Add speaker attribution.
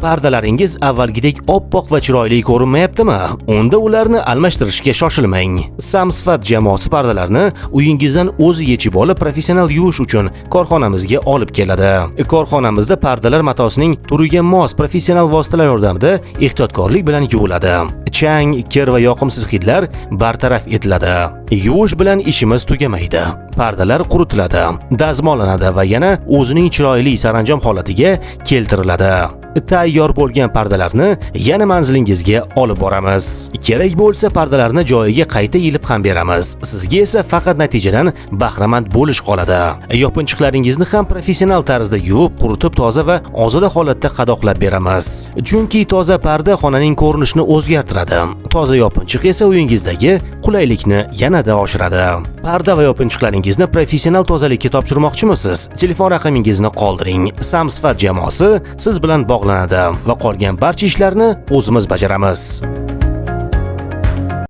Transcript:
Speaker 1: Pardalaringiz avvalgidek oppoq va chiroyli ko'rinmayaptimi? Unda ularni almashtirishga shoshilmang. Samsifat jamoasi pardalarni uyingizdan o'zi yechib olib, professional yuvish uchun korxonamizga olib keladi. Korxonamizda pardalar matosining turiga mos professional vositalar yordamida ehtiyotkorlik bilan yuviladi. Chang, kir va yoqimsiz hidlar bartaraf etiladi. Yuvish bilan ishimiz tugamaydi. Pardalar quritiladi, dazmollanadi va yana o'zining chiroyli saranjom holatiga keltiriladi. Tayyor bo'lgan pardalarni yana manzilingizga olib boramiz. Kerak bo'lsa pardalarni joyiga qayta ilib ham beramiz. Sizga esa faqat natijadan bahramand bo'lish qoladi. Yopinchiqlaringizni ham professional tarzda yuvib, quritib, toza va ozoda holatda qadoqlab beramiz. Chunki toza parda xonaning ko'rinishini o'zgartiradi. Toza yopinchiq esa uyingizdagi qulaylikni yanada oshiradi. Parda va yopinchiqlaringizni professional tozalikka topshirmoqchimisiz? Telefon raqamingizni qoldiring. Samsifat jamoasi siz bilan bog'lanadi va qolgan barcha ishlarni o'zimiz bajaramiz.